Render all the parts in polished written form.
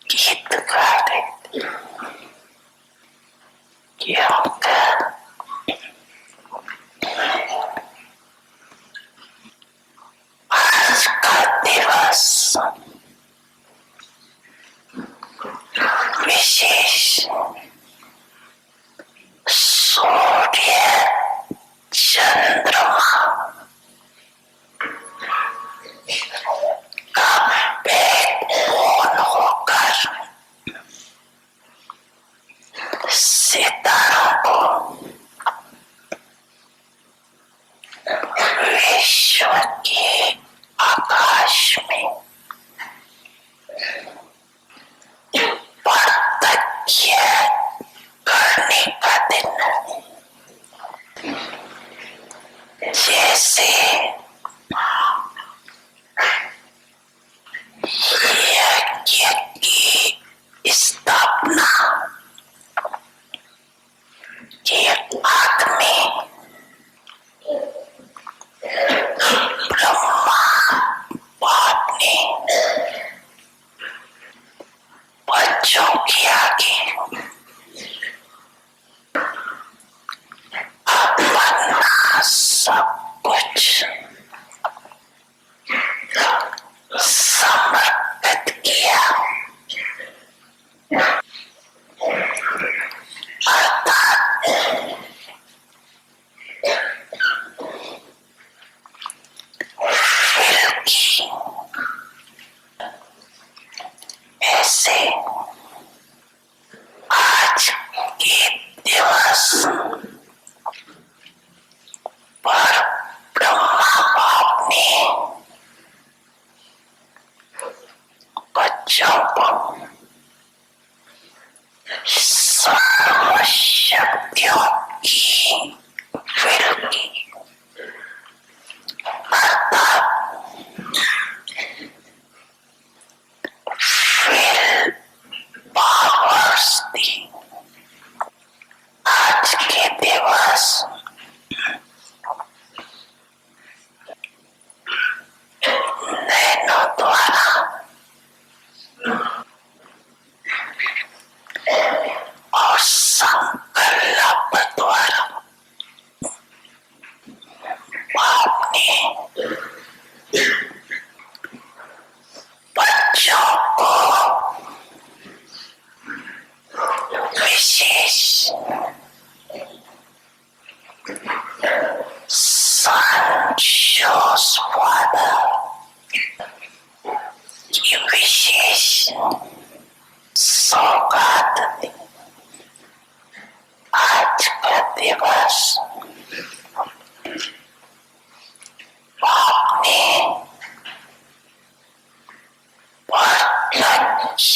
गीत गा रहे थे कि हमका आज का दिवस विशेष सूर्य चंद्रमा का बेखौफ होकर सितारों को विश्व के आकाश में प्रत्यक्ष करने का दिन, जैसे यज्ञ की स्थापना के आग में ब्रह्मा बाप ने बच्चों के आगे अपना सब कुछ समर्पित किया, अर्थात फिल्की ऐसे आज के दिवस पर ब्रह्मा बाप ने बच्चों को सर्व शक्तियों की फिल्की अर्थात फिल पावर्स दी। आज के दिवस नैनों द्वारा और संकल्प द्वारा आपने बच्चों को विशेष संजोस वादा की विशेष सौगात दी। आज का दिवस आपने प्रत्यक्ष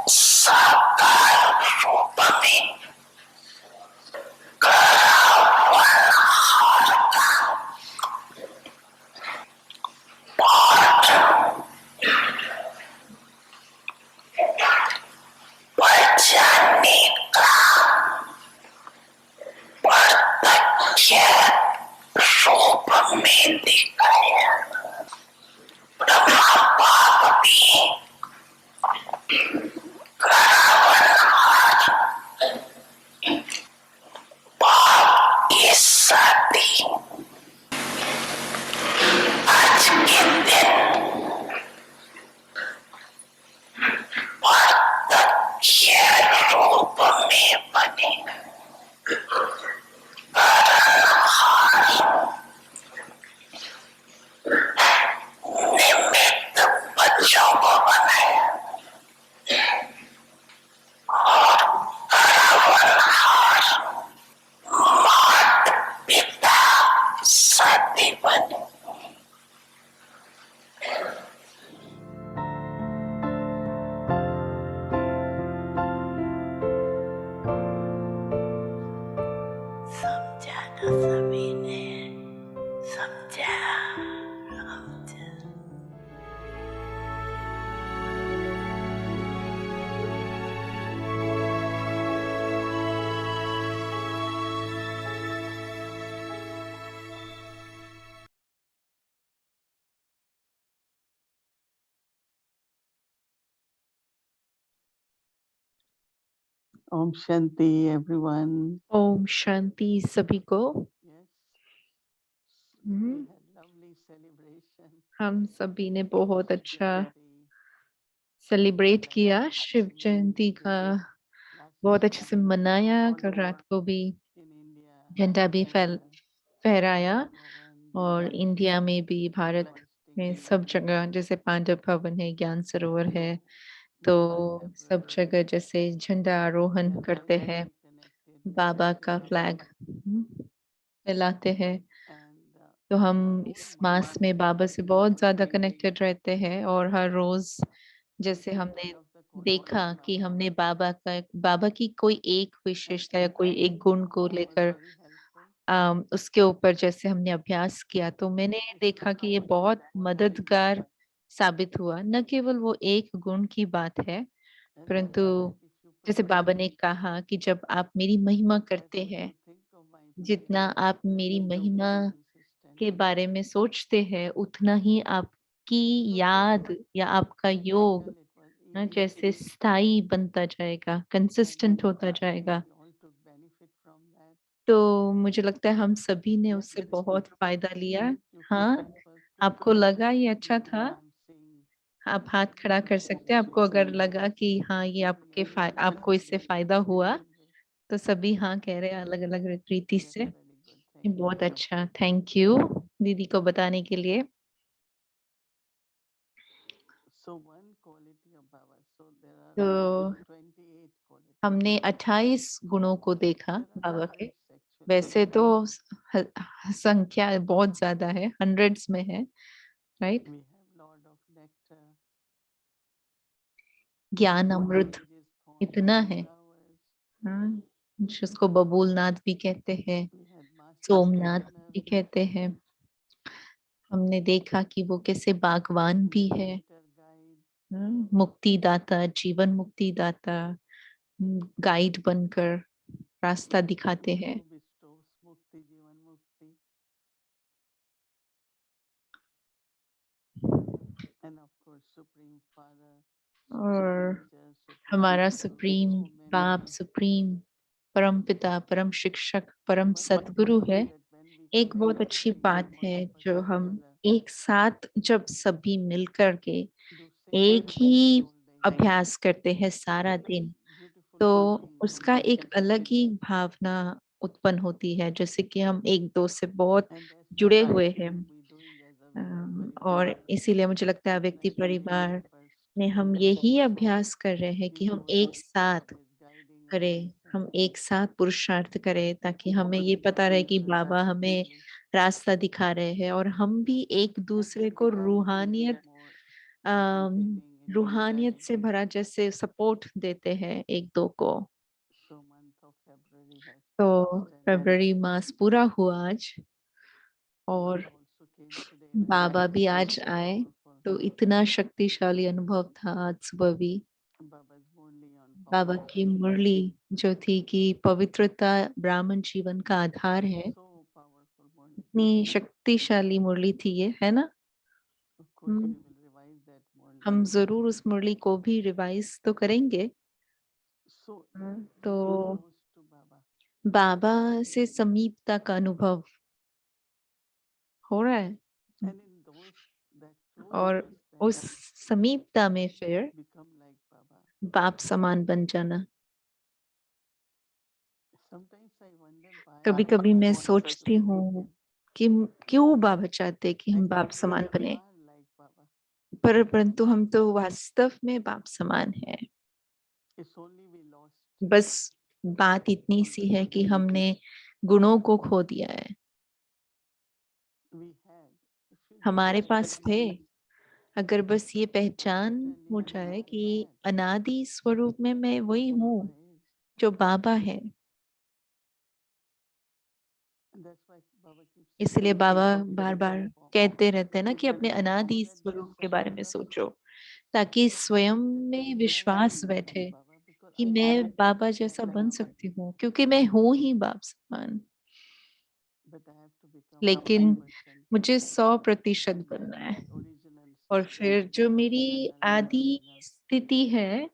साकार रूप में करावन हार का पाठ Om Shanti, everyone. Om Shanti सभी को। Yes, we hmm, had lovely celebration हम सभी ने of बहुत Shiv अच्छा Jayanti सेलिब्रेट and किया शिव singing जयंती का। together last बहुत night अच्छे से and मनाया, all कल over रात को भी in India झंडा भी and फहराया। Pandav Bhavan, और इंडिया में भी, they भारत hosting में in सब जगह, जैसे पांडव भवन है, ज्ञान सरोवर है, so तो 1 सब February जगह जैसे झंडा आरोहण and I करते हैं, stay connected with बाबा का Baba फ्लैग फैलाते हैं। and तो हम the whole इस मास month में बाबा से बहुत ज्यादा कनेक्टेड रहते हैं, और हर रोज जैसे in हमने one of the qualities देखा कि Baba हमने बाबा की कोई एक विशेषता या and कोई I एक think गुण को Baba was लेकर very helpful. उसके ऊपर जैसे हमने अभ्यास किया, तो मैंने If देखा कि ये someone is बहुत watching मददगार साबित हुआ। न केवल वो एक गुण की बात है, and परंतु Baba said if you जैसे praise बाबा ने me कहा कि जब आप मेरी महिमा that करते much हैं, you think of my जितना praise, आप then मेरी you will महिमा be के consistent. बारे में सोचते हैं, उतना ही आपकी So it was याद या आपका योग practical, it was ना easy जैसे स्थायी बनता जाएगा, and कंसिस्टेंट होता जाएगा। we all took benefit from that. तो मुझे लगता है हम सभी ने Yeah, उससे it's बहुत good. फायदा लिया। You हाँ, people first put आपको लगा ये अच्छा because था? I'm seeing आप हाथ खड़ा कर सकते हैं, आपको अगर appreciation लगा कि हाँ ये आपके आपको इससे फायदा in a हुआ, good way. तो सभी हाँ कह रहे हैं अलग अलग रीति That's से। very good. ये Thank you. बहुत अच्छा, थैंक यू दीदी को बताने के लिए। So one quality of Baba. So there are तो 28 qualities. हमने 28 गुणों को देखा There are बाबा के। hundreds actually. वैसे तो संख्या बहुत ज्यादा है, हंड्रेड्स में है, right. We have Lord of Nectar, ज्ञान अमृत which is thorns इतना and है, flowers. हाँ, जिसको बबूलनाथ भी कहते हैं, We had Master Somnath Gardener, भी कहते हैं। हमने देखा कि वो कैसे बागवान भी है, Liberator Guide, मुक्तिदाता, जीवन मुक्तिदाता, गाइड बनकर रास्ता दिखाते हैं। who bestows Mukti, Jivan Mukti, and of course Supreme Father, Supreme और Teacher, Supreme हमारा Guru, सुप्रीम so many. बाप, सुप्रीम परम पिता, परम शिक्षक, परम One good सतगुरु thing है। is that when we एक बहुत collectively अच्छी meet बात all है of us जो हम together, एक साथ जब सभी मिलकर के do same एक ही activity all day, अभ्यास करते हैं सारा there is दिन, beautiful तो feeling of उसका एक अलग connectivity. ही भावना उत्पन्न होती है, जैसे कि हम एक दोस्त से बहुत And that's what जुड़े we हुए should हैं। be doing as a Vyakti और Parivar, इसीलिए मुझे लगता है व्यक्ति connecting with परिवार you first. में हम यही अभ्यास कर रहे हैं You कि हम told एक us साथ Baba is guiding us करें, हम and एक साथ पुरुषार्थ करें, ताकि हमें ये पता रहे कि बाबा हमें exactly. रास्ता दिखा रहे हैं, और हम भी एक And दूसरे then को become even more entertaining and रूहानियत inspiring. से भरा जैसे सपोर्ट देते हैं एक दो को। So month of February has तो passed and फरवरी मास पूरा हुआ आज, Baba और also came today and it Baba was भी so आज आए, powerful. तो इतना शक्तिशाली अनुभव था आज सुबह भी। Baba's only on Baba power. की मुरली जो थी कि पवित्रता ब्राह्मण जीवन का आधार है, So powerful Murli. इतनी शक्तिशाली मुरली थी ये, है ना। Of course, hmm, we will revise that Murli. हम जरूर उस मुरली को भी रिवाइज तो करेंगे। So तो getting close to Baba. बाबा से समीपता का अनुभव हो रहा है, And in those that और closeness उस then समीपता में फिर become like Baba. बाप समान बन जाना। Sometimes I wonder why कभी कभी Baba मैं wants us to सोचती be हूँ like him. कि क्यों बाबा चाहते हैं कि हम बाप Actually, समान we बने, are like Baba. परंतु हम तो वास्तव में बाप समान है। It's only we lost बस बात इतनी all सी the है good कि हमने qualities गुणों को खो दिया है। we had. If you हमारे just पास थे, recognize, अगर बस ये I पहचान tell हो you, you जाए are कि that. अनादि स्वरूप में मैं वही What हूँ Baba is. जो बाबा है। And that's why Baba keeps इसलिए saying, Baba think of bar your bar true form. कहते रहते हैं ना कि अपने Don't अनादि forget that स्वरूप के बारे में surrender. सोचो, ताकि स्वयं That में maybe I विश्वास can be like बैठे Baba because कि I मैं can be बाबा जैसा like बन Baba. सकती हूँ, क्योंकि मैं हूँ ही बाप समान। But I have to become लेकिन 100%. मुझे 100% And then बनना है, my original और state, फिर जो मेरी eternal and आदि original. स्थिति है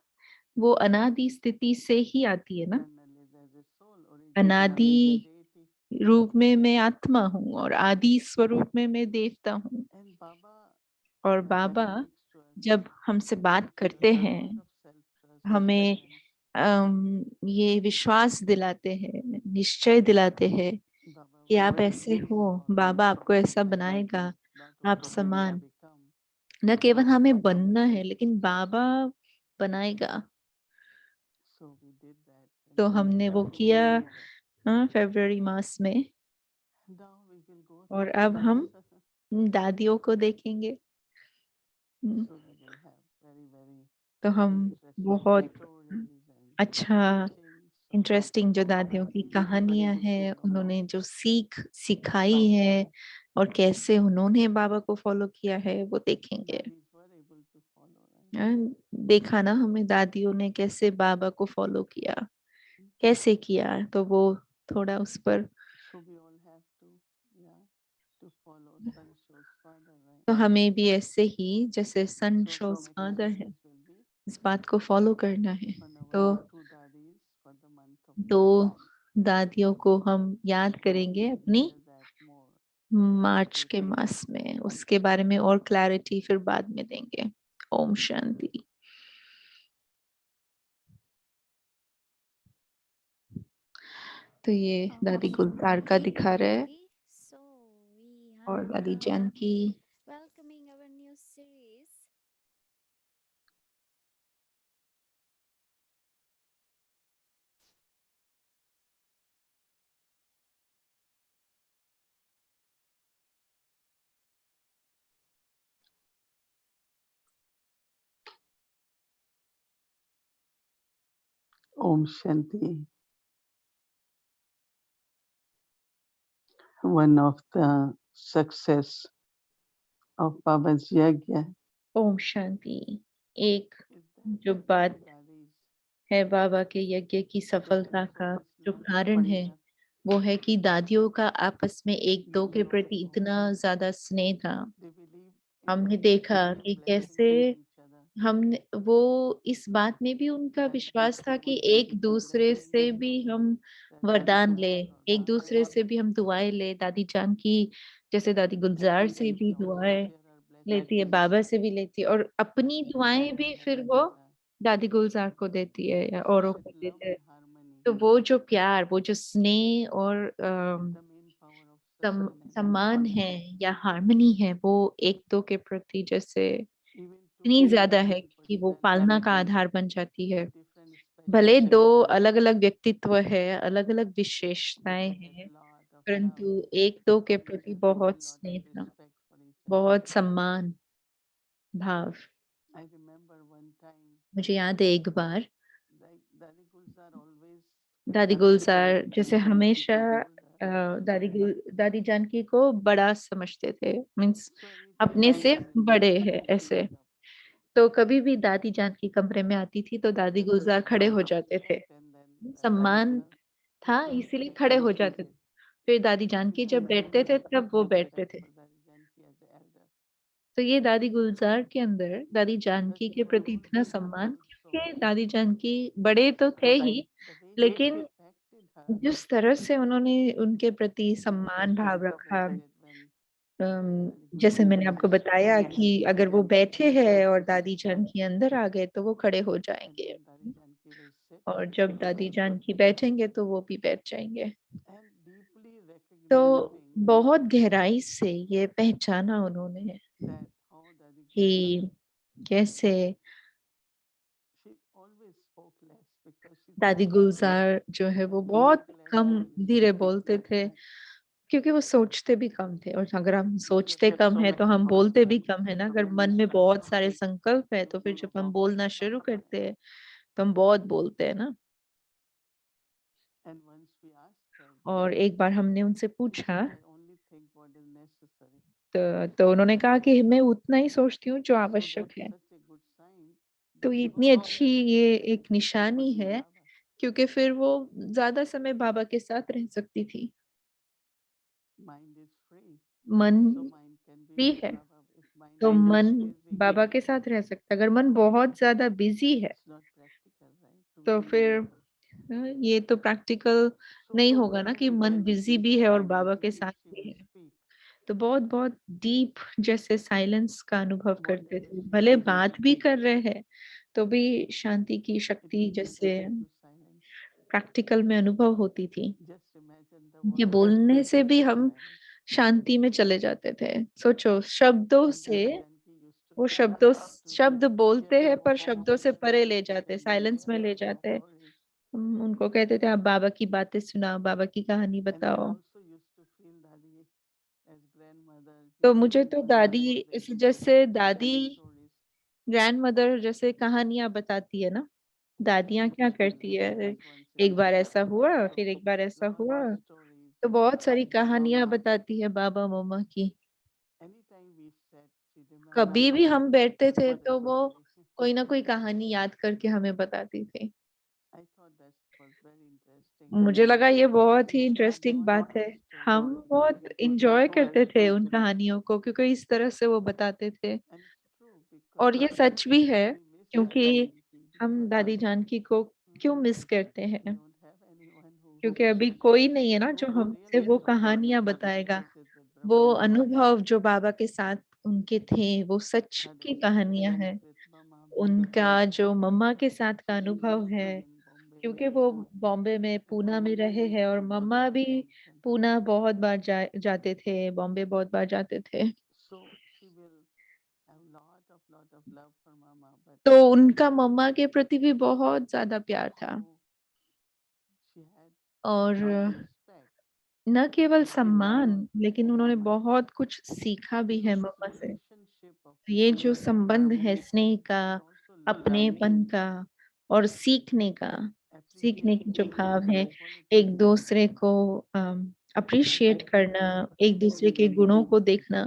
वो अनादि स्थिति से ही आती है ना। Eternal is as a soul, original अनादि is a deity. रूप में मैं आत्मा हूँ और आदि स्वरूप में मैं देवता हूँ। And Baba, और when he Baba speaks to us, जब हमसे बात he करते gives a हैं, lot of self-trust, हमें assurance. ये विश्वास दिलाते हैं, निश्चय दिलाते हैं Baba कि will आप make ऐसे you हो, small. बाबा आपको ऐसा And not बनाएगा, not आप only will समान। become, न केवल but हमें Baba बनना will है, लेकिन manifest. बाबा बनाएगा। So we did that in तो month of हमने वो किया February. फरवरी मास में। Now we will go और to अब हम mothers. दादियों को देखेंगे। हम्म, So we will have very, very तो हम interesting बहुत stories and अच्छा teachings of इंटरेस्टिंग जो how दादियों की Dadi is very कहानियां good to हैं, follow. उन्होंने जो सीख सिखाई है और कैसे उन्होंने बाबा को फॉलो किया है वो देखेंगे। Dadis were able to follow, right? देखा ना हमें दादियों ने कैसे बाबा को फॉलो किया, कैसे किया, तो वो थोड़ा उस पर। So we all have to, yeah, to follow son shows father, right? तो हमें भी ऐसे ही जैसे सन So शोज from फादर है, experience will be इस बात को फॉलो करना है। on our तो two dadis for the month of दो March. दादियों को हम याद करेंगे We'll अपनी share that more मार्च के later. मास में, उसके बारे में और क्लैरिटी फिर बाद में देंगे। ओम शांति। तो ये दादी गुलजार का दिखा रहे हैं So we और are दादी Janaki. welcoming our new series. Om Shanti. One of the success of Baba's Yagya Om Shanti. एक is that जो बात dadis है बाबा के यज्ञ की they सफलता have so का much जो love कारण for है, each other. वो है कि दादियों का आपस में एक दो के You प्रति know, इतना ज्यादा स्नेह था। they believe in हमने देखा receiving कि blessings कैसे from each other. हमने वो इस बात में भी उनका That विश्वास था कि would एक receive the दूसरे से blessings भी of हम the Dadi वरदान ले, Gulzar or एक Baba. दूसरे से भी हम दुआएं ले। दादी जान की जैसे दादी गुलजार And से we भी also दुआएं share our लेती है, blessings बाबा से भी लेती है, और अपनी and दुआएं share भी our फिर वो happiness. दादी गुलजार को देती है या औरों Such को love देते हैं। and harmony तो वो जो प्यार, वो जो स्नेह और is the main power of sustenance. सम्मान है या हार्मनी है, वो एक दो के प्रति जैसे Even two इतनी ज्यादा different है कि वो पालना का personalities आधार बन जाती है। with different भले दो specialities अलग अलग व्यक्तित्व है, अलग अलग but विशेषताएं they had हैं, lot of love परंतु एक दो के and प्रति had बहुत lot of स्नेह था, respect for each other. बहुत सम्मान भाव। I remember one time, मुझे याद है एक बार like Dadi Gulzar always दादी conducted गुलजार जैसे everything हमेशा older. दादी जानकी को बड़ा समझते थे, मीन्स So अपने anytime से when बड़े Dadi हैं Janki ऐसे। was up, तो कभी भी दादी जानकी कमरे में आती थी तो दादी there was गुलजार खड़े हो जाते थे। respect and then Dadi सम्मान Gulzar था, would इसीलिए take खड़े हो जाते थे। initiative. फिर दादी Dadi जानकी जब Gulzar बैठते थे had तब वो बैठते respect थे। for Dadi Janki as an elder. तो ये दादी गुलजार के अंदर दादी But जानकी they के were प्रति old इतना people सम्मान, also. क्योंकि दादी जानकी बड़े तो थे But he, the way they लेकिन respected her, जिस तरह से उन्होंने उनके प्रति it was सम्मान just भाव रखा। appropriate when Dadi जैसे Gulzar मैंने आपको used to बताया come कि and अगर वो बैठे हैं और दादी जानकी अंदर आ गए तो वो खड़े हो and जाएंगे, then Dadi Janki will sit और जब दादी जानकी बैठेंगे तो वो भी बैठ जाएंगे। and deeply तो recognizing बहुत गहराई से ये पहचाना उन्होंने that how Dadi Gulzar, कि कैसे she always spoke less because she दादी thought गुलजार जो है वो when we बहुत speak less, come we will धीरे speak बोलते much, थे, right? क्योंकि वो सोचते भी कम थे। और अगर हम She सोचते had कम so है तो many हम thoughts बोलते भी and कम है ना। अगर मन में premonitions. बहुत सारे संकल्प है तो फिर जब हम बोलना शुरू करते हैं तो हम बहुत बोलते हैं ना। And once we asked her, और एक बार हमने उनसे she पूछा said, I only think what is necessary. तो उन्होंने कहा कि मैं उतना ही सोचती हूँ जो So आवश्यक that's है। such a good sign तो that ये she इतनी was अच्छी, always ये एक comfortable निशानी with है, Baba. क्योंकि फिर वो ज्यादा समय बाबा के साथ रह सकती थी। Mind is free. मन So mind can be free with है Baba. If mind तो is मन busy, बाबा के साथ रह सकता है। अगर मन बहुत ज्यादा बिजी है it's not practical. तो फिर ये तो प्रैक्टिकल नहीं होगा ना कि मन बिजी भी है और बाबा के साथ भी है। तो बहुत बहुत डीप जैसे साइलेंस का अनुभव करते थे, भले बात भी कर रहे हैं तो भी शांति की शक्ति जैसे प्रैक्टिकल में अनुभव होती थी। ये बोलने से भी हम शांति में चले जाते थे। सोचो, शब्दों से वो शब्द बोलते हैं पर शब्दों से परे ले जाते, साइलेंस में ले जाते हैं। हम उनको कहते थे आप बाबा की बातें सुनाओ, बाबा की कहानी बताओ। तो मुझे तो दादी जैसे दादी ग्रैंड मदर जैसे कहानियां बताती है ना, दादियां क्या करती है, एक बार ऐसा हुआ फिर एक बार ऐसा हुआ, तो बहुत सारी कहानियां बताती है बाबा मम्मा की। कभी भी हम बैठते थे तो वो कोई ना कोई कहानी याद करके हमें बताती थी। मुझे लगा ये बहुत ही इंटरेस्टिंग बात है। हम बहुत इंजॉय करते थे उन कहानियों को क्योंकि इस तरह से वो बताते थे। और ये सच भी है क्योंकि हम दादी जानकी को क्यों मिस करते हैं, क्योंकि अभी कोई नहीं है ना जो हमसे वो कहानियां बताएगा। वो अनुभव जो बाबा के साथ उनके थे वो सच की कहानियां हैं। उनका जो मम्मा के साथ का अनुभव है, क्योंकि वो बॉम्बे में पूना में रहे हैं और मम्मा भी पूना बहुत बार जाते थे, बॉम्बे बहुत बार जाते थे। तो उनका मम्मा के प्रति भी बहुत ज्यादा प्यार था। और न केवल सम्मान, लेकिन उन्होंने बहुत कुछ सीखा भी है मम्मा से। ये जो संबंध है स्नेह का, अपनेपन का और सीखने की जो भाव है, एक दूसरे को अप्रिशिएट करना, एक दूसरे के गुणों को देखना,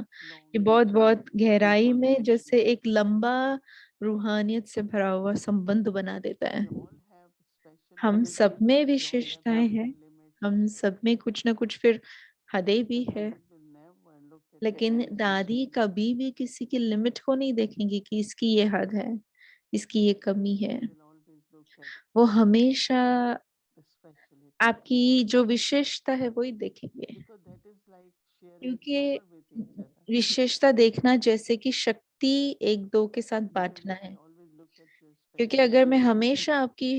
ये बहुत बहुत गहराई में जैसे एक लंबा रूहानियत से भरा हुआ संबंध बना देता है। हम सब में विशेषताएं हैं, हम सब में कुछ ना कुछ फिर हदें भी है, लेकिन दादी कभी भी किसी की लिमिट को नहीं देखेंगी कि इसकी ये हद है, इसकी ये कमी है। वो हमेशा आपकी जो विशेषता है वही देखेंगे, क्योंकि विशेषता देखना जैसे कि शक्ति एक दो के साथ बांटना है। क्योंकि अगर मैं हमेशा आपकी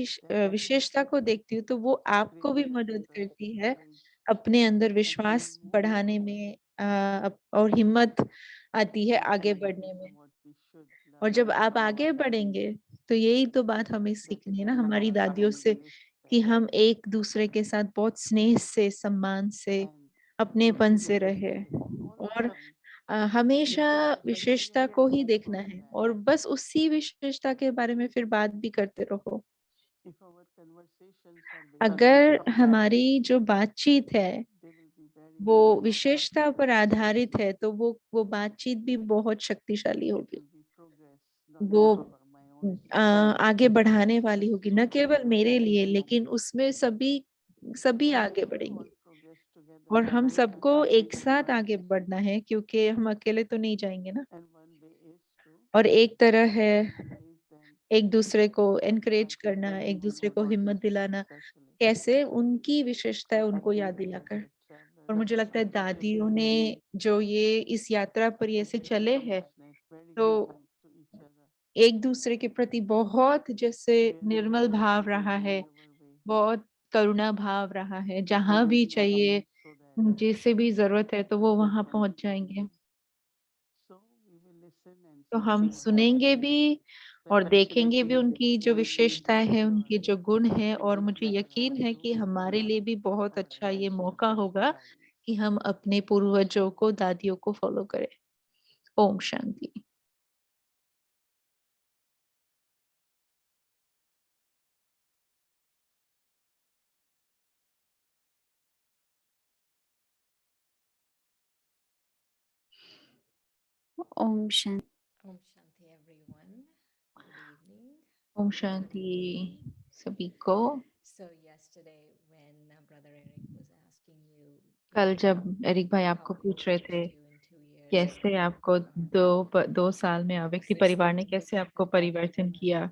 विशेषता को देखती हूँ तो वो आपको भी मदद करती है अपने अंदर विश्वास बढ़ाने में, और हिम्मत आती है आगे बढ़ने में। और जब आप आगे बढ़ेंगे तो यही तो बात हमें सीखनी है ना हमारी दादियों से, कि हम एक दूसरे के साथ बहुत स्नेह से, सम्मान से, अपनेपन से रहे। और हमेशा विशेषता को ही देखना है और बस उसी विशेषता के बारे में फिर बात भी करते रहो। अगर हमारी जो बातचीत है वो विशेषता पर आधारित है तो वो बातचीत भी बहुत शक्तिशाली होगी। वो आगे बढ़ाने वाली होगी, न केवल मेरे लिए लेकिन उसमें सभी सभी आगे बढ़ेंगे। और हम सबको एक साथ आगे बढ़ना है क्योंकि हम अकेले तो नहीं जाएंगे ना। और एक तरह है एक दूसरे को एनकरेज करना, एक दूसरे को हिम्मत दिलाना, कैसे उनकी विशेषता है उनको याद दिलाकर। और मुझे लगता है दादियों ने जो ये इस यात्रा पर ये से चले हैं तो एक दूसरे के प्रति बहुत जैसे निर्मल भाव रहा है, बहुत करुणा भाव रहा है। जहां भी चाहिए, जैसे भी जरूरत है तो वो वहां पहुंच जाएंगे। तो हम सुनेंगे भी और देखेंगे भी उनकी जो विशेषताएं हैं, उनके जो गुण हैं। और मुझे यकीन है कि हमारे लिए भी बहुत अच्छा ये मौका होगा कि हम अपने पूर्वजों को, दादियों को फॉलो करें। Om Shanti. Om Shanti. Om Shanti, everyone. Good evening. Om Shanti सभी को। So yesterday, when Brother Eric was asking you, कल जब एरिक भाई आपको how he पूछ रहे changed थे you in 2 years, कैसे आपको दो साल में व्यक्ति परिवार ने कैसे आपको परिवर्तन किया,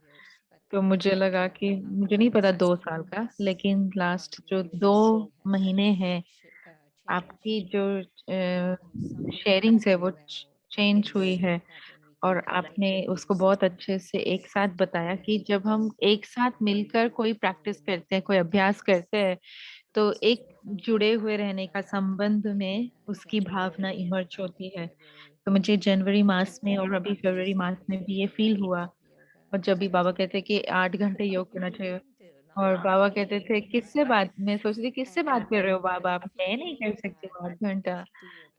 तो मुझे लगा कि मुझे नहीं पता 2 साल का, लेकिन लास्ट जो 2 महीने हैं आपकी जो शेयरिंग्स है वो चेंज हुई है। और आपने उसको बहुत अच्छे से एक साथ बताया कि जब हम एक साथ मिलकर कोई प्रैक्टिस करते हैं, कोई अभ्यास करते हैं, तो एक जुड़े हुए रहने का संबंध में उसकी भावना इमर्ज होती है। तो मुझे जनवरी मास में और अभी फरवरी मास में भी ये फील हुआ। और जब भी बाबा कहते कि 8 घंटे योग करना चाहिए, और बाबा कहते थे किससे बात, मैं सोचती थी किससे बात कर रहे हो बाबा, आप, मैं नहीं कर सकती हूँ 8 घंटा।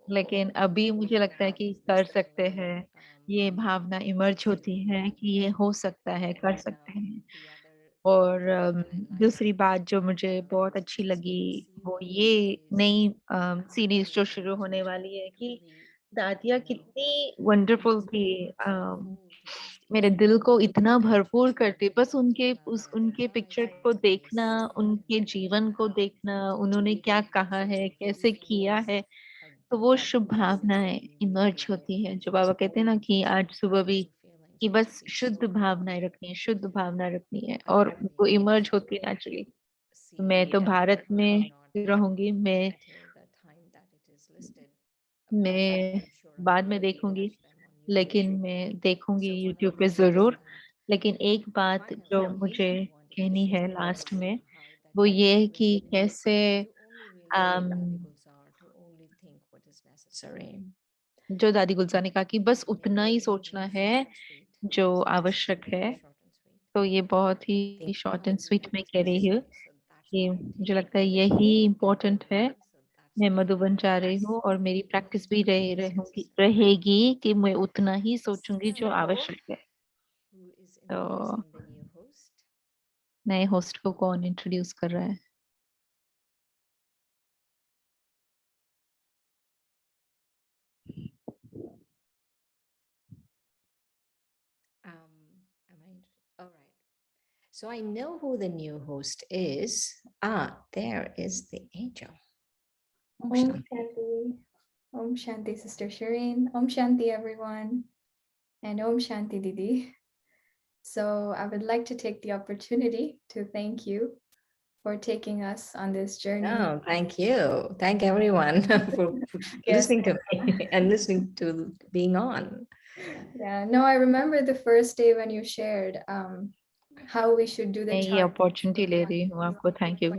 लेकिन अभी मुझे लगता है कि कर सकते हैं। ये भावना इमर्ज होती है कि ये हो सकता है, कर सकते हैं। और दूसरी बात जो मुझे बहुत अच्छी लगी वो ये नई सीरीज जो शुरू होने वाली है कि दादिया कितनी वंडरफुल थी। मेरे दिल को इतना भरपूर करती, बस उनके पिक्चर को देखना, उनके जीवन को देखना, उन्होंने क्या कहा है, कैसे किया है, तो वो शुभ भावनाएं इमर्ज होती है। जो बाबा कहते हैं ना कि आज सुबह भी कि बस शुद्ध भावनाएं रखनी है, शुद्ध भावना रखनी है, और वो इमर्ज होती है नेचुरली। मैं तो भारत में रहूंगी। मैं बाद में देखूंगी, लेकिन मैं देखूंगी यूट्यूब पे जरूर। लेकिन एक बात जो मुझे कहनी है लास्ट में, वो ये है कि कैसे अम, जो दादी गुलजार ने कहा कि बस उतना ही सोचना है जो आवश्यक है। तो ये बहुत ही शॉर्ट एंड स्वीट में कह रही हूँ कि मुझे लगता है यही इम्पोर्टेंट है। मैं मधुबन जा रही हूँ और मेरी प्रैक्टिस भी रहेगी कि मैं उतना ही सोचूंगी जो आवश्यक है। तो नए होस्ट को कौन इंट्रोड्यूस कर रहा है? Am I? All right. So I know who the new host is. Ah, there is the angel. Om Shanti. Shanti. Om Shanti, Sister Shireen. Om Shanti, everyone. And Om Shanti, Didi. So I would like to take the opportunity to thank you for taking us on this journey. Oh, thank you. Thank everyone for Yes. listening to me and listening to being on. Yeah, no, I remember the first day when you shared how we should do the मैं ये chart. Opportunity ले रही हूँ आपको thank you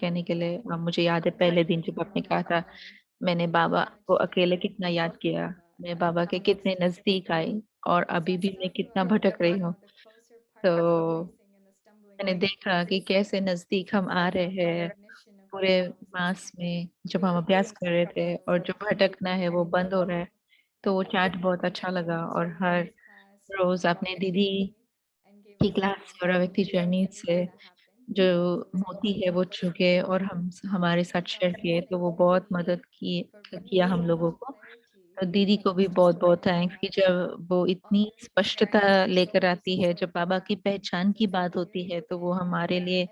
कहने के लिए। मुझे याद है पहले दिन जब आपने कहा था, मैंने बाबा को अकेले कितना याद किया, मैं बाबा के कितने नजदीक आई, और अभी भी मैं कितना भटक रही हूँ। तो मैंने देखा कि कैसे नजदीक हम आ रहे हैं पूरे मास में, जब हम अभ्यास कर रहे थे, और जो भटकना है वो बंद हो रहा है। तो वो चार्ट बहुत अच्छा लगा। और हर रोज आपने दीदी की क्लास और व्यक्ति जर्नी से जो मोती है वो चुके और हम हमारे साथ शेयर किए, तो वो बहुत मदद किया हम लोगों को। तो दीदी को भी बहुत बहुत थैंक्स कि जब वो इतनी स्पष्टता लेकर आती है, जब बाबा की पहचान की बात होती है, तो वो हमारे लिए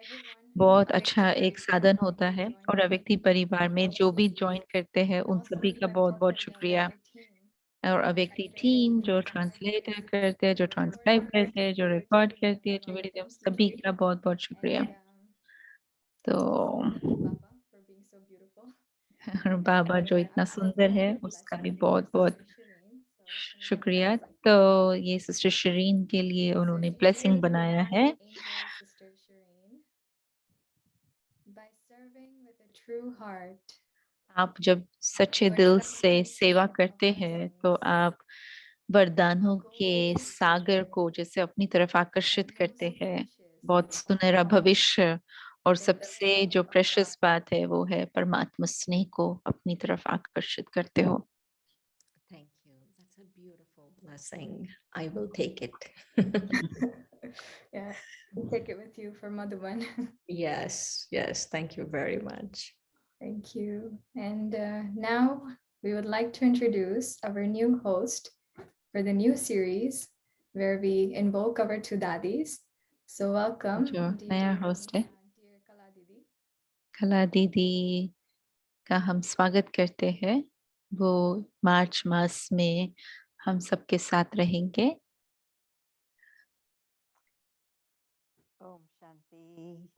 बहुत अच्छा एक साधन होता है। और अव्यक्ति परिवार में जो भी ज्वाइन करते हैं उन सभी का बहुत बहुत शुक्रिया। और अव्यक्ति टीम जो ट्रांसलेटर करते हैं, जो ट्रांसक्राइब करते हैं, जो रिकॉर्ड करते हैं, जो वीडियो, सभी का बहुत बहुत शुक्रिया। तो और बाबा जो इतना सुंदर है उसका भी बहुत बहुत शुक्रिया। तो ये सिस्टर शरीन के लिए उन्होंने ब्लेसिंग बनाया है। By serving with a true heart, आप जब सच्चे दिल से सेवा करते हैं तो आप वरदानों के सागर को जैसे अपनी तरफ आकर्षित करते हैं, बहुत सुनहरा भविष्य, और सबसे जो प्रेशियस बात है वो है परमात्मा स्नेह को अपनी तरफ आकर्षित करते हो। Thank you. That's a beautiful blessing. I will take it. yeah, we'll take it with you for Madhuban. Yes, yes. Thank you very much. Thank you. And now we would like to introduce our new host for the new series where we invoke our two daddies. So welcome. जो नया host है Dear Kala Didi. कला दीदी का हम स्वागत करते हैं। वो मार्च मास में हम सबके साथ रहेंगे। Om Shanti.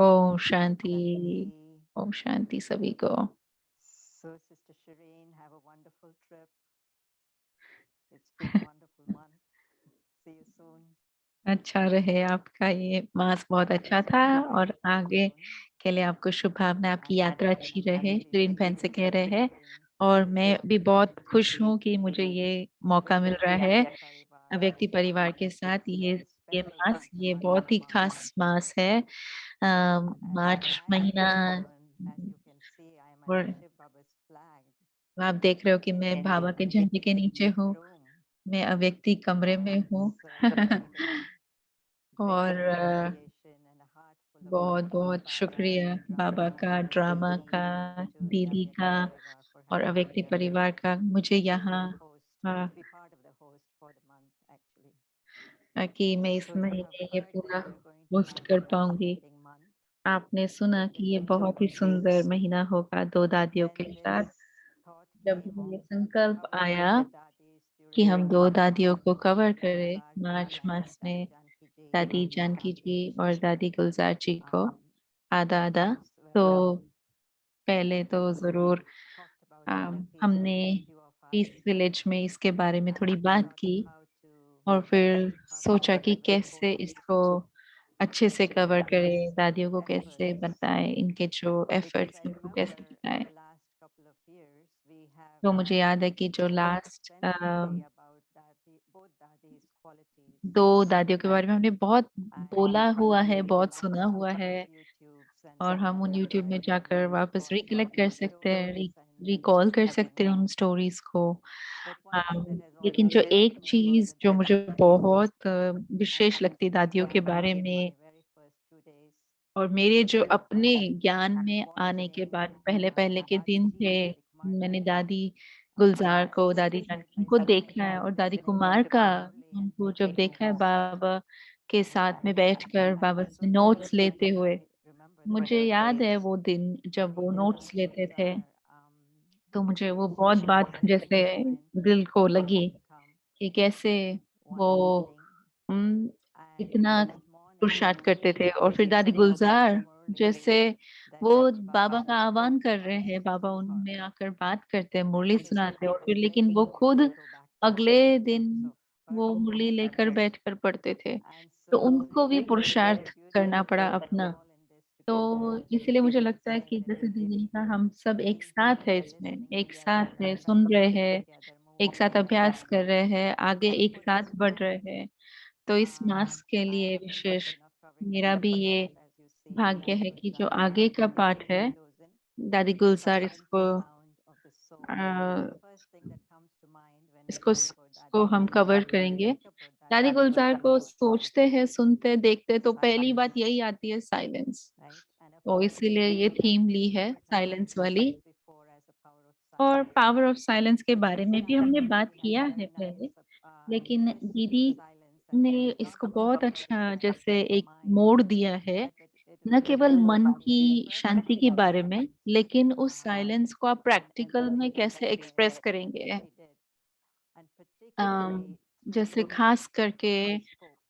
ओम Om शांति, Shanti. ओम शांति सभी को। So, Sister Shireen, have a wonderful trip. It's been a wonderful month. See you soon. अच्छा रहे आपका ये मास, बहुत अच्छा था, और आगे के लिए आपको शुभकामनाएं, आपकी यात्रा अच्छी रहे, शिरीन बहन से कह रहे हैं। और मैं भी बहुत खुश हूँ कि मुझे ये मौका मिल रहा है व्यक्ति परिवार के साथ। ये मास, ये बहुत ही खास मास है। मार्च महीना, और आप देख रहे हो कि मैं बाबा के झंडे के नीचे हूँ, मैं अव्यक्ति कमरे में हूँ। और बहुत बहुत शुक्रिया बाबा का, ड्रामा का, दीदी का और अव्यक्ति परिवार का, मुझे यहाँ कि मैं इस महीने ये पूरा होस्ट कर पाऊंगी। आपने सुना कि ये बहुत ही सुंदर महीना होगा दो दादियों के साथ। जब ये संकल्प आया कि हम दो दादियों को कवर करें मार्च मास में, दादी जानकी जी और दादी गुलजार जी को आधा आधा, तो पहले तो जरूर हमने पीस विलेज में इसके बारे में थोड़ी बात की, और फिर सोचा कि कैसे इसको अच्छे से कवर करें, दादियों को कैसे बताएं, इनके जो एफर्ट्स हैं उनको कैसे बताएं। तो मुझे याद है कि जो लास्ट दो दादियों के बारे में हमने बहुत बोला हुआ है, बहुत सुना हुआ है, और हम उन यूट्यूब में जाकर वापस रिकलेक्ट कर सकते हैं, रिकॉल कर सकते हैं उन स्टोरीज को। लेकिन जो एक चीज जो मुझे बहुत विशेष लगती दादियों के बारे में, और मेरे जो अपने ज्ञान में आने के बाद पहले पहले के दिन थे, मैंने दादी गुलजार को, दादी जानकी को देखा है, और दादी कुमार का उनको जब देखा है बाबा के साथ में बैठकर बाबा से नोट्स लेते हुए, मुझे याद है वो दिन जब वो नोट्स लेते थे, तो मुझे वो बहुत बात जैसे दिल को लगी कि कैसे वो इतना पुरुषार्थ करते थे। और फिर दादी गुलजार जैसे वो बाबा का आह्वान कर रहे हैं, बाबा उनमें आकर बात करते हैं, मुरली सुनाते हैं, और फिर लेकिन वो खुद अगले दिन वो मुरली लेकर बैठकर पढ़ते थे, तो उनको भी पुरुषार्थ करना पड़ा अपना। तो इसीलिए मुझे लगता है कि जैसे दीदी ने कहा, हम सब एक साथ है, इसमें एक साथ है, सुन रहे हैं, एक साथ अभ्यास कर रहे हैं, आगे एक साथ बढ़ रहे हैं। तो इस मास के लिए विशेष मेरा भी ये भाग्य है कि जो आगे का पाठ है, दादी गुलजार अ, इसको हम कवर करेंगे। दादी गुलजार को सोचते हैं, सुनते देखते, तो पहली बात यही आती है साइलेंस, तो इसीलिए ये थीम ली है साइलेंस वाली। और पावर ऑफ साइलेंस के बारे में भी हमने बात किया है पहले, लेकिन दीदी ने इसको बहुत अच्छा जैसे एक मोड़ दिया है, न केवल मन की शांति के बारे में, लेकिन उस साइलेंस को आप प्रैक्टिकल में कैसे एक्सप्रेस करेंगे। जैसे खास करके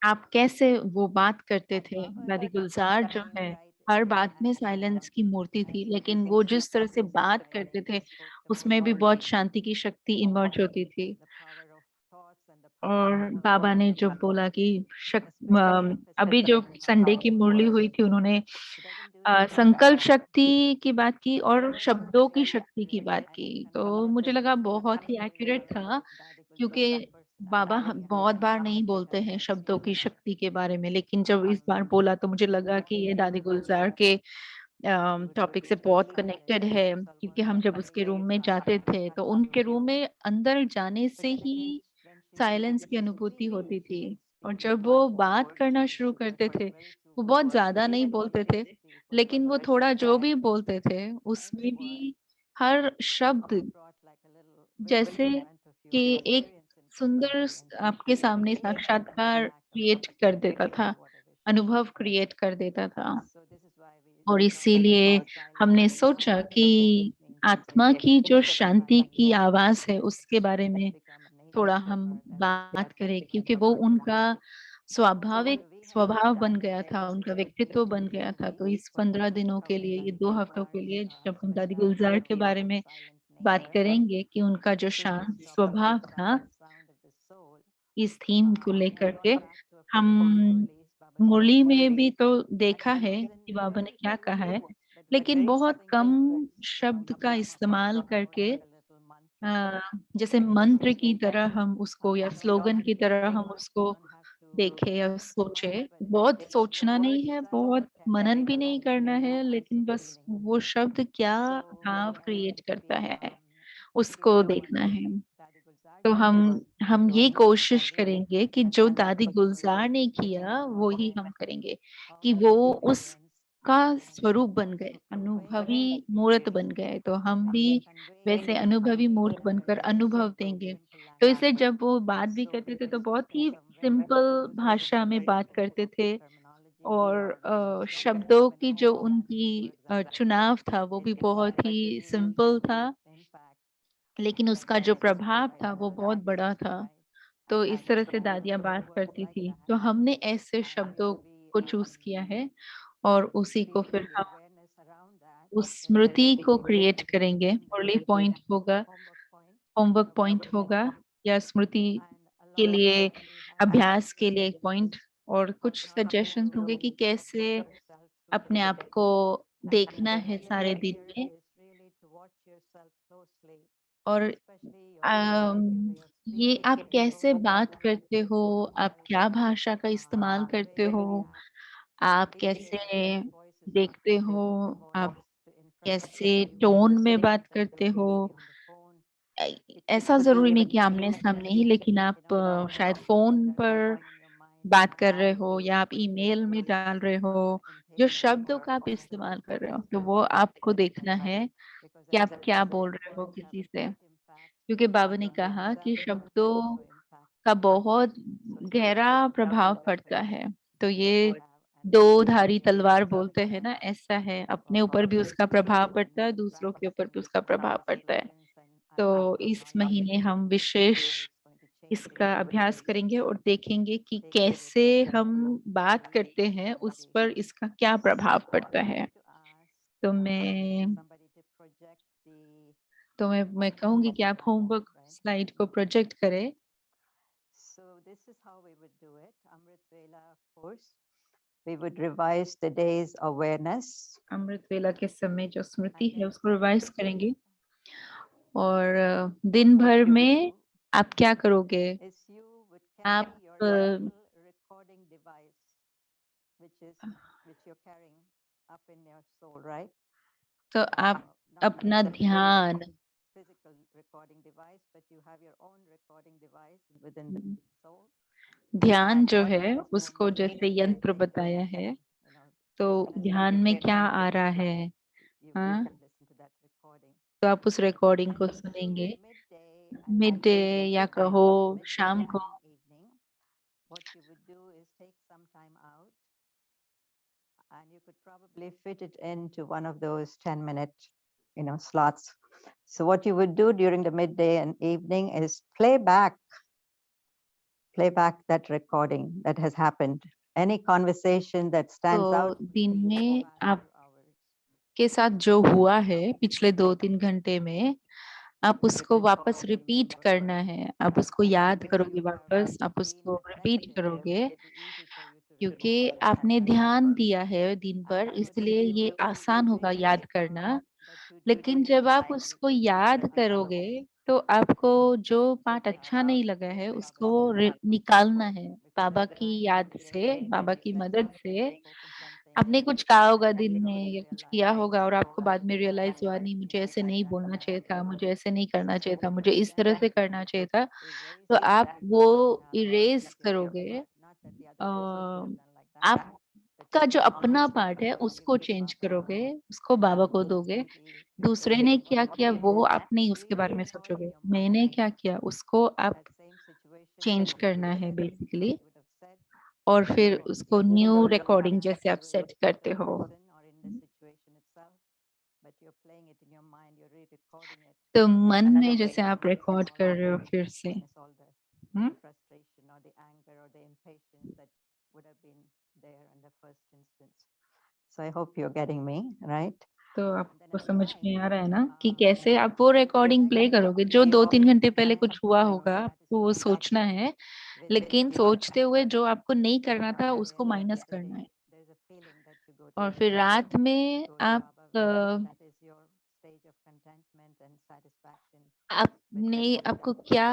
आप कैसे वो बात करते थे, दादी गुलजार जो है हर बात में साइलेंस की मूर्ति थी, लेकिन वो जिस तरह से बात करते थे उसमें भी बहुत शांति की शक्ति इमर्ज होती थी। और बाबा ने जो बोला कि अभी जो संडे की मुरली हुई थी, उन्होंने संकल्प शक्ति की बात की और शब्दों की शक्ति की बात की, तो मुझे लगा बहुत ही एक्यूरेट था, क्योंकि बाबा बहुत बार नहीं बोलते हैं शब्दों की शक्ति के बारे में, लेकिन जब इस बार बोला तो मुझे लगा कि ये दादी गुलजार के टॉपिक से बहुत कनेक्टेड है, क्योंकि हम जब उसके रूम में जाते थे तो उनके रूम में अंदर जाने से ही साइलेंस की अनुभूति होती थी, और जब वो बात करना शुरू करते थे, वो बहुत ज्यादा नहीं बोलते थे, लेकिन वो थोड़ा जो भी बोलते थे उसमें भी हर शब्द जैसे कि एक सुंदर आपके सामने साक्षात्कार क्रिएट कर देता था, अनुभव क्रिएट कर देता था। और इसीलिए हमने सोचा कि आत्मा की जो शांति की आवाज है उसके बारे में थोड़ा हम बात करें, क्योंकि वो उनका स्वाभाविक स्वभाव बन गया था, उनका व्यक्तित्व बन गया था। तो इस 15 दिनों के लिए, ये 2 हफ्तों के लिए जब हम दादी गुलजार के बारे में बात करेंगे कि उनका जो शांत स्वभाव था, इस थीम को लेकर के हम मुरली में भी तो देखा है कि बाबा ने क्या कहा है, लेकिन बहुत कम शब्द का इस्तेमाल करके जैसे मंत्र की तरह हम उसको या स्लोगन की तरह हम उसको देखे या सोचे। बहुत सोचना नहीं है, बहुत मनन भी नहीं करना है, लेकिन बस वो शब्द क्या भाव क्रिएट करता है उसको देखना है। तो हम ये कोशिश करेंगे कि जो दादी गुलजार ने किया वो ही हम करेंगे, कि वो उसका स्वरूप बन गए, अनुभवी मूर्त बन गए, तो हम भी वैसे अनुभवी मूर्त बनकर अनुभव देंगे। तो इसलिए जब वो बात भी करते थे तो बहुत ही सिंपल भाषा में बात करते थे, और शब्दों की जो उनकी चुनाव था वो भी बहुत ही सिंपल था, लेकिन उसका जो प्रभाव था वो बहुत बड़ा था। तो इस तरह से दादियाँ बात करती थी, तो हमने ऐसे शब्दों को चूज किया है, और उसी को फिर हम उस स्मृति को क्रिएट करेंगे। मुरली पॉइंट होगा, होमवर्क पॉइंट होगा, या स्मृति के लिए, अभ्यास के लिए एक पॉइंट, और कुछ सजेशन होंगे कि कैसे अपने आप को देखना है सारे दिन में। और ये आप कैसे बात करते हो, आप क्या भाषा का इस्तेमाल करते हो, आप कैसे देखते हो, आप कैसे टोन में बात करते हो। ऐ- ऐसा जरूरी नहीं कि आमने सामने ही, लेकिन आप शायद फोन पर बात कर रहे हो या आप ईमेल में डाल रहे हो, जो शब्दों का आप इस्तेमाल कर रहे हो, तो वो आपको देखना है कि आप क्या बोल रहे हो किसी से। क्योंकि बाबा ने कहा कि शब्दों का बहुत गहरा प्रभाव पड़ता है। तो ये दो धारी तलवार बोलते हैं ना, ऐसा है, अपने ऊपर भी उसका प्रभाव पड़ता है, दूसरों के ऊपर भी उसका प्रभाव पड़ता है। तो इस महीने हम विशेष इसका अभ्यास करेंगे और देखेंगे कि कैसे हम बात करते हैं उस पर इसका क्या प्रभाव पड़ता है। तो मैं कहूंगी कि आप होमवर्क स्लाइड को प्रोजेक्ट करें। So this is how we would do it. Amrit Vela, of course. We would revise the day's awareness. अमृत वेला के समय जो स्मृति And है then उसको रिवाइज Sunday, करेंगे, और दिन what भर you would में do आप क्या करोगे। is you would आप carry your little recording device, which you're carrying up in your soul, right? तो आप Not अपना the ध्यान, physical recording device, but you have your own recording device within the soul. ध्यान And जो what है is उसको moving जैसे is यंत्र going to बताया affect, है, you know, तो definitely ध्यान if you में pay क्या आ attention, रहा है, you हाँ, can listen to that recording. तो आप उस रिकॉर्डिंग And को then सुनेंगे during midday and mid day evening, या कहो midday शाम को। and evening, what you would do is take some time out, and you could probably fit it into one of those 10-minute, slots. So what you would do during the midday and evening is play back that recording that has happened. Any conversation that stands तो out to दिन you में after आपके hours. साथ जो हुआ है पिछले 2-3 घंटे में, आप उसको वापस रिपीट करना है, आप उसको याद करोगे, वापस आप उसको रिपीट करोगे, क्योंकि आपने ध्यान दिया है दिन भर, इसलिए ये आसान होगा याद करना। लेकिन जब आप उसको याद करोगे तो आपको जो पार्ट अच्छा नहीं लगा है उसको निकालना है, बाबा की याद से, बाबा की मदद से। आपने कुछ कहा होगा दिन में या कुछ किया होगा, और आपको बाद में रियलाइज हुआ, नहीं मुझे ऐसे नहीं बोलना चाहिए था, मुझे ऐसे नहीं करना चाहिए था, मुझे इस तरह से करना चाहिए था। तो आप वो इरेज करोगे, आपका जो अपना पार्ट है उसको चेंज करोगे, उसको बाबा को दोगे। दूसरे ने क्या किया वो आप नहीं उसके बारे में सोचोगे, मैंने क्या किया उसको आप चेंज करना है बेसिकली। और फिर उसको न्यू रिकॉर्डिंग जैसे आप सेट करते हो। तो मन में जैसे आप रिकॉर्ड कर रहे हो फिर से, there in the first instance. So I hope you're getting me, right? तो And then आपको at the समझ में end, आ रहा है ना कि कैसे आप वो रिकॉर्डिंग प्ले करोगे। जो 2-3 घंटे पहले कुछ हुआ होगा आपको वो सोचना है, लेकिन सोचते हुए जो आपको नहीं करना था उसको माइनस करना है। there's a feeling that you go और to फिर रात में go to आप Baba with, that is your stage of contentment and satisfaction. आपने आपको क्या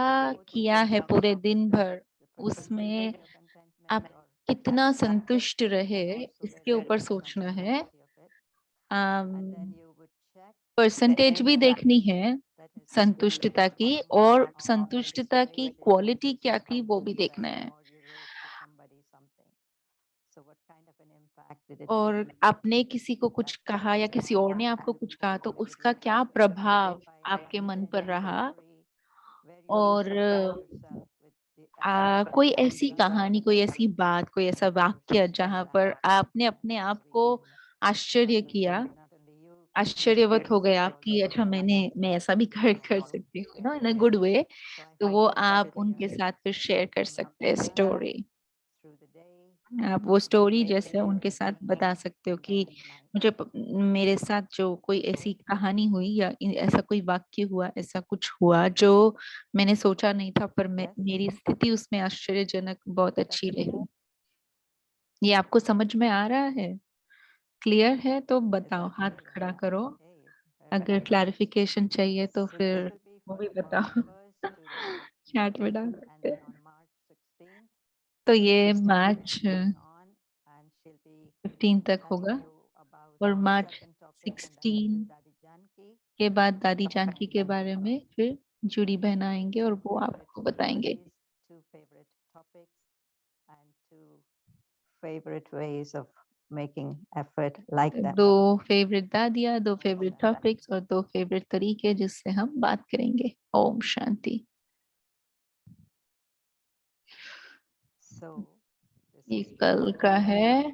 किया है पूरे दिन भर, उसमें आप कितना संतुष्ट रहे इसके ऊपर सोचना है। परसेंटेज भी देखनी है संतुष्टता की, और संतुष्टता की क्वालिटी क्या थी वो भी देखना है। और आपने किसी को कुछ कहा या किसी और ने आपको कुछ कहा तो उसका क्या प्रभाव आपके मन पर रहा। और कोई ऐसी कहानी, कोई ऐसी बात, कोई ऐसा वाक्य जहां पर आपने अपने आप को आश्चर्य किया, आश्चर्यवत हो गए आप कि अच्छा मैं ऐसा भी कर सकती हूँ, ना, इन अ गुड वे। तो वो आप उनके साथ फिर शेयर कर सकते हैं स्टोरी। आप वो स्टोरी जैसे उनके साथ बता सकते हो कि मेरे साथ जो कोई ऐसी कहानी हुई या ऐसा कोई वाक्य हुआ, ऐसा कुछ हुआ जो मैंने सोचा नहीं था, पर मेरी स्थिति उसमें आश्चर्यजनक बहुत अच्छी रही। ये आपको समझ में आ रहा है? क्लियर है तो बताओ, हाथ खड़ा करो। अगर क्लैरिफिकेशन चाहिए तो फिर वो भी बताओ। चैट में डाल सकते हैं। तो ये मार्च 15 तक होगा, और मार्च 16 के बाद दादी जानकी के बारे में फिर जुड़ी बहन आएंगे और वो आपको बताएंगे। Favorite ways of making effort like that. 2 favourite दादियाँ, 2 फेवरेट टॉपिक्स और 2 फेवरेट तरीके जिससे हम बात करेंगे। ओम शांति। So ये कल का है।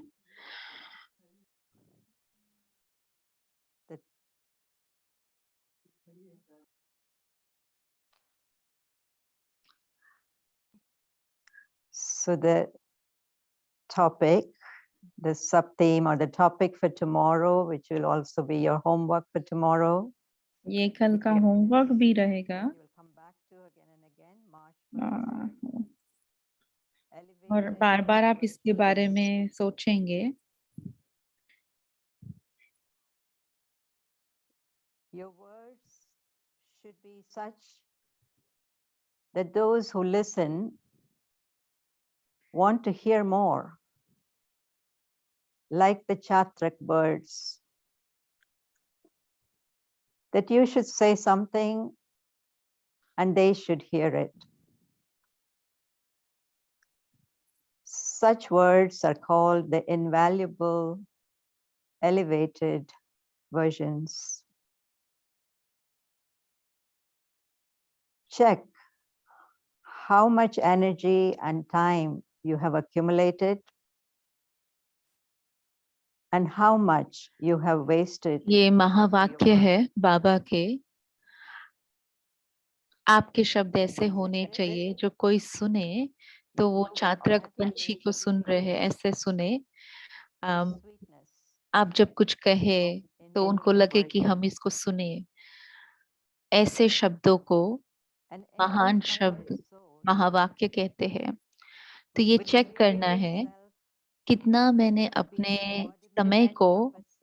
So the topic, the sub-theme or the topic for tomorrow, which will also be your homework for tomorrow. ये कल का होमवर्क भी रहेगा। You will come back to again and again, March 1st. और बार बार आप इसके बारे में सोचेंगे। Your words should be such that those who listen want to hear more, like the chatrak birds, that you should say something and they should hear it. Such words are called the invaluable, elevated versions. Check how much energy and time you have accumulated and how much you have wasted. ये महावाक्य है बाबा के। आपके शब्द ऐसे होने चाहिए जो कोई सुने तो वो चातरक पंछी को सुन रहे हैं, ऐसे सुने। आप जब कुछ कहे तो उनको लगे कि हम इसको सुने। ऐसे शब्दों को महान शब्द, महावाक्य कहते हैं। तो ये चेक करना है कितना मैंने अपने समय को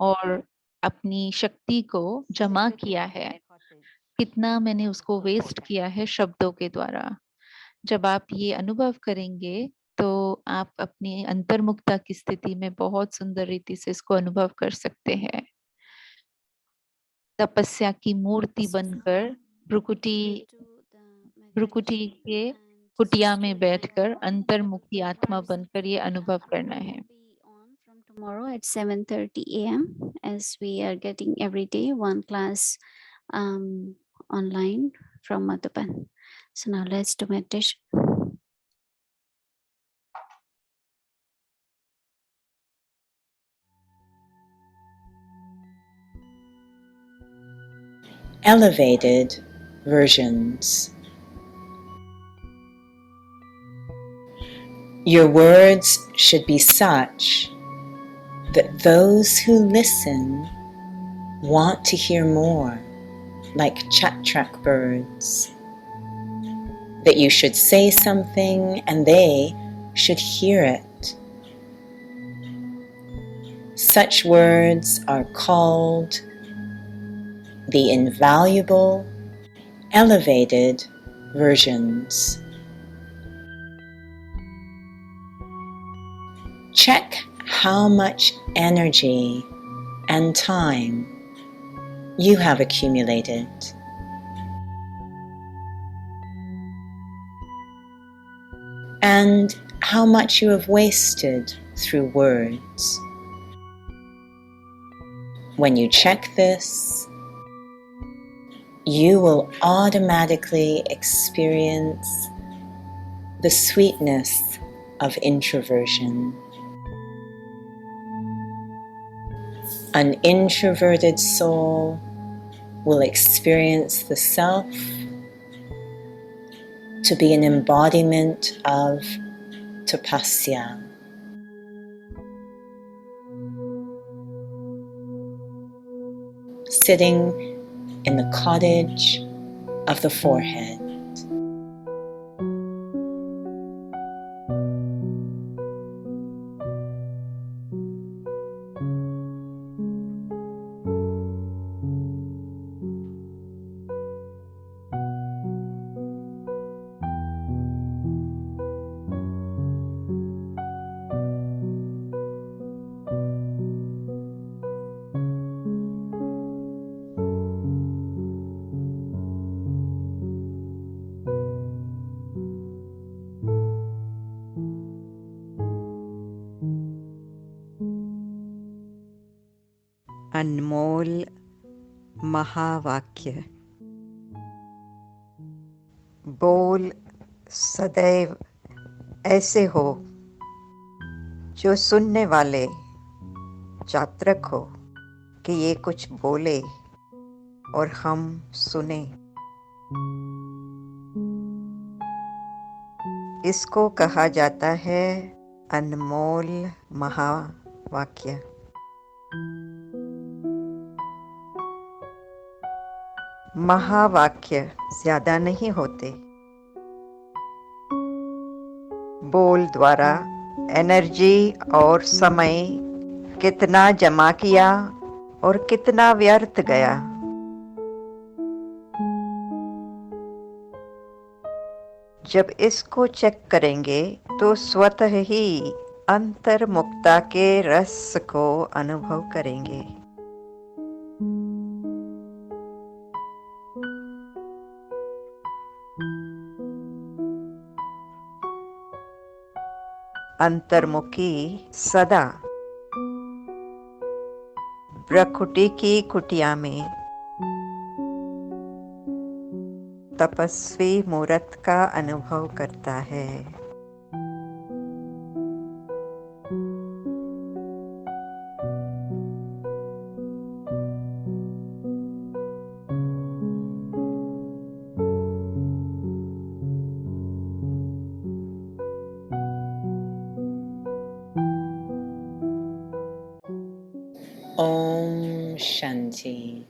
और अपनी शक्ति को जमा किया है, कितना मैंने उसको वेस्ट किया है शब्दों के द्वारा। जब आप ये अनुभव करेंगे तो आप अपनी अंतर्मुखता की स्थिति में बहुत सुंदर रीति से इसको अनुभव कर सकते हैं। तपस्या की मूर्ति बनकर भ्रुकुटी के कुटिया में बैठकर अंतर्मुखी आत्मा बनकर ये अनुभव करना है। From tomorrow at 7:30 a.m. as we are getting every day one class online from Madhuban. So now let's do meditation. Elevated versions. Your words should be such that those who listen want to hear more, like chatrak birds. That you should say something and they should hear it. Such words are called the invaluable, elevated versions. Check how much energy and time you have accumulated. And how much you have wasted through words. When you check this, you will automatically experience the sweetness of introversion. An introverted soul will experience the self to be an embodiment of tapasya. Sitting in the cottage of the forehead. अनमोल महावाक्य। बोल सदैव ऐसे हो जो सुनने वाले चातक हो कि ये कुछ बोले और हम सुने। इसको कहा जाता है अनमोल महावाक्य। महावाक्य ज्यादा नहीं होते। बोल द्वारा एनर्जी और समय कितना जमा किया और कितना व्यर्थ गया। जब इसको चेक करेंगे तो स्वतः ही अंतर्मुक्ता के रस को अनुभव करेंगे। अंतर्मुखी सदा प्रकृति की कुटिया में तपस्वी मूर्त का अनुभव करता है। Om Shanti.